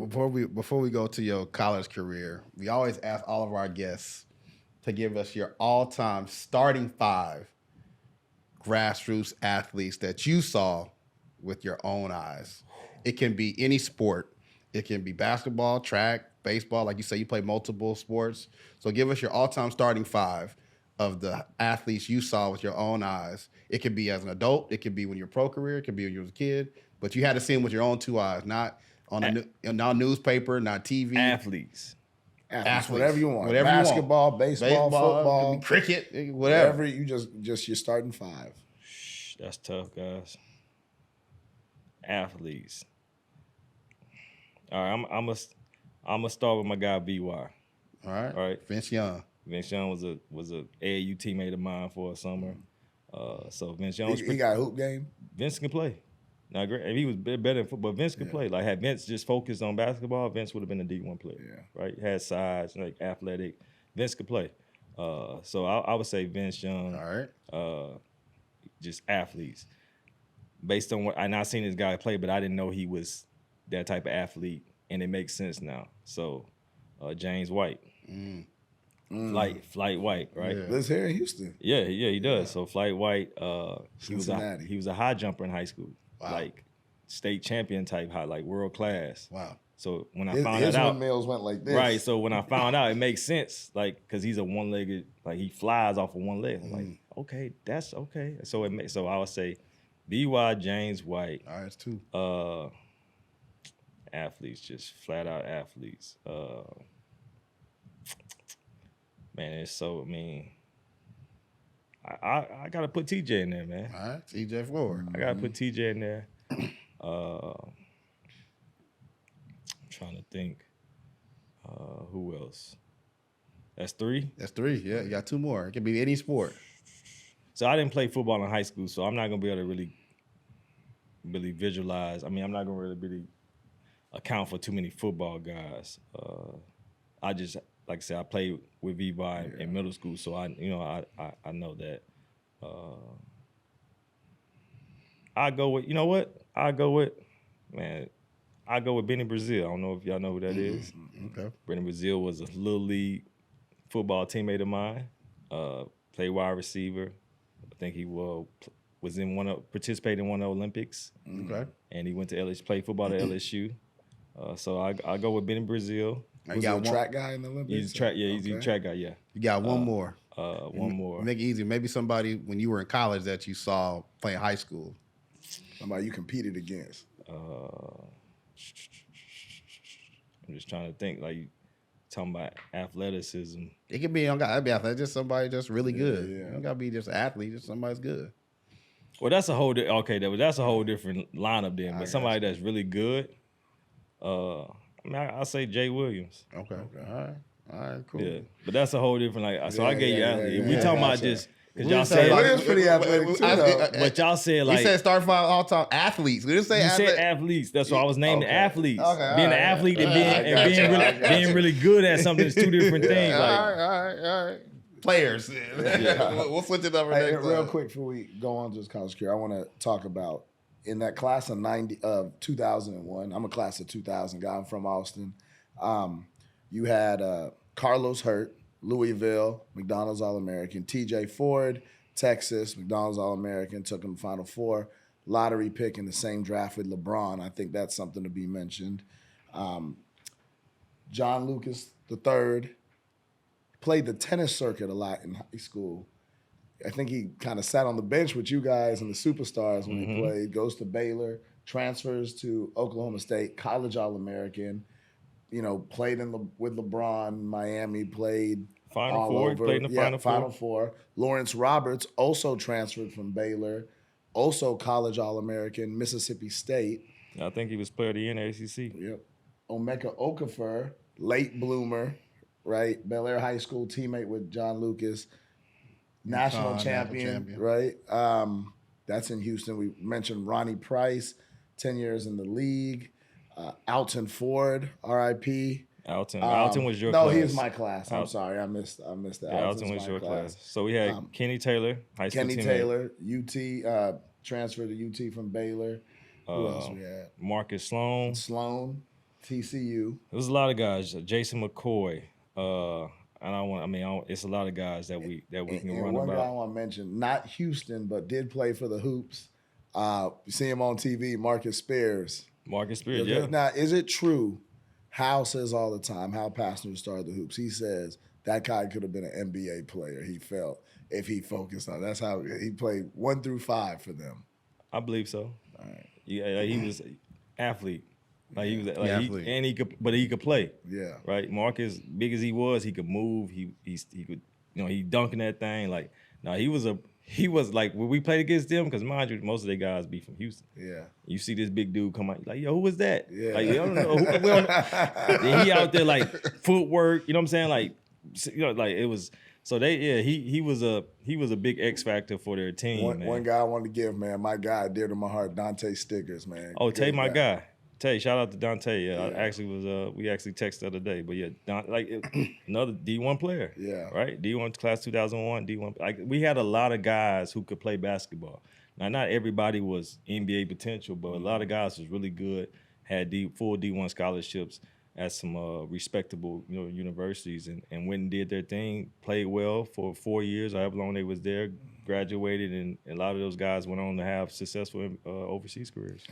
Before we go to your college career, we always ask all of our guests to give us your all-time starting five grassroots athletes that you saw with your own eyes. It can be any sport. It can be basketball, track, baseball. Like you say, you play multiple sports. So give us your all-time starting five of the athletes you saw with your own eyes. It could be as an adult. It could be when you're pro career. It could be when you was a kid. But you had to see them with your own two eyes, not on not newspaper, not TV. Athletes, whatever you want. Whatever Basketball, you want. baseball, football, cricket, whatever. You just your starting five. That's tough, guys. Athletes. All right, I'm gonna start with my guy BY. All right. Vince Young. Vince Young was a AAU teammate of mine for a summer. So Vince Young he got a hoop game. Vince can play. Now, if he was better in football, Vince could play. Like, had Vince just focused on basketball, Vince would have been a D1 player. Yeah. Right? Had size, like athletic. Vince could play. So I would say Vince Young. All right. Just athletes. Based on what I not seen this guy play, but I didn't know he was that type of athlete, and it makes sense now. So James White. Flight White, right? Yeah. Lives here in Houston. Yeah, he does. Yeah. So Flight White, he was a high jumper in high school. Wow. Like state champion type high, like world class. Wow. So when I found his that out, windmills went like this. Right. So when I found out, it makes sense, like because he's a one-legged, like he flies off of one leg. I'm like, okay, that's okay. So I would say, B.Y. James White. All right, that's two. Athletes, just flat out athletes. Man, it's so. I mean, I gotta put TJ in there, man. All right, TJ Ford. I gotta put TJ in there. I'm trying to think. Who else? That's three? That's three, yeah. You got two more. It can be any sport. So I didn't play football in high school, so I'm not gonna be able to really visualize. I mean, I'm not gonna really account for too many football guys. I just, like I said, I played with V-By in middle school, so I know that. I go with, you know what? I go with Benny Brazil. I don't know if y'all know who that is. Okay. Benny Brazil was a little league football teammate of mine. Played wide receiver. I think he participated in one of the Olympics. Okay. And he went to LSU, played football at LSU. So I go with Benny Brazil. Was he a track guy in the Olympics? He's a track guy, yeah. You got one more. One more. Make it easy. Maybe somebody when you were in college that you saw playing high school. Somebody you competed against. I'm just trying to think. Like, you talking about athleticism. It could be, you don't got to be athletic, just somebody just really good. You don't got to be just an athlete, just somebody's good. Well, that's a whole that's a whole different lineup then. But somebody that's really good, I'll say Jay Williams. Okay. All right, cool. Yeah, but that's a whole different, like, so I gave you athlete. If we talking about just, because y'all said said, Williams pretty athletic too, though. but y'all said, like, we said start five all-time athletes. We didn't say you athletes. said athletes. That's why I was naming athletes. Okay, being an athlete and being really good at something is two different things. All Like, right. Players. We'll switch it up next real time. quick before we go on to this college career, I want to talk about in that class of 2001. I'm a class of 2000 guy. I'm from Austin. You had Carlos Hurt, Louisville, McDonald's All-American. TJ Ford, Texas, McDonald's All-American, took him Final Four. Lottery pick in the same draft with LeBron. I think that's something to be mentioned. John Lucas III played the tennis circuit a lot in high school. I think he kind of sat on the bench with you guys and the superstars when he played. Goes to Baylor, transfers to Oklahoma State, college All-American. You know, played with LeBron, Miami, played Final all Four, over. played in the Final Four. Lawrence Roberts also transferred from Baylor, also college All-American, Mississippi State. I think he was player of the year in the ACC. Yep. Omeka Okafor, late bloomer, right? Bel Air High School teammate with John Lucas, national champion, right? That's in Houston. We mentioned Ronnie Price, 10 years in the league. Alton Ford, R.I.P. Alton was your class. No, he was my class. I'm sorry, I missed that. Yeah, Alton was your class. So we had Kenny Taylor, high school teammate. Taylor, UT, transferred to UT from Baylor. Who else we had? Marcus Sloan. TCU. It was a lot of guys. Jason McCoy. It's a lot of guys that we can And run one guy I about. want to mention, not Houston, but did play for the Hoops. You see him on TV, Marcus Spears. Marcus Spears, yeah. Now, is it true? Hal says all the time, Hal Pastner started the Hoops. He says that guy could have been an NBA player, he felt, if he focused on. That's how he played 1 through 5 for them. I believe so. All right. Yeah, he was athlete. Like he was like athlete. he could play. Yeah. Right. Marcus, big as he was, he could move. He could, he dunking that thing. Like, no, he was like when we played against them, because mind you, most of their guys be from Houston. Yeah. You see this big dude come out, like, yo, who was that? Yeah. Like, you don't know. Then he out there like footwork. You know what I'm saying? Like, like it was. So he was a big X factor for their team. One guy I wanted to give, man, my guy, dear to my heart, Dante Stickers, man. Oh, Tay, Good my guy. Tay, shout out to Dante. Yeah, Yeah. I actually was. We actually texted the other day, but yeah, another D1 player. Yeah. Right. D1 class 2001. D1. Like we had a lot of guys who could play basketball. Now, not everybody was NBA potential, but a lot of guys was really good. Had full D1 scholarships at some respectable, universities, and went and did their thing. Played well for 4 years, or however long they was there. Graduated, and a lot of those guys went on to have successful overseas careers.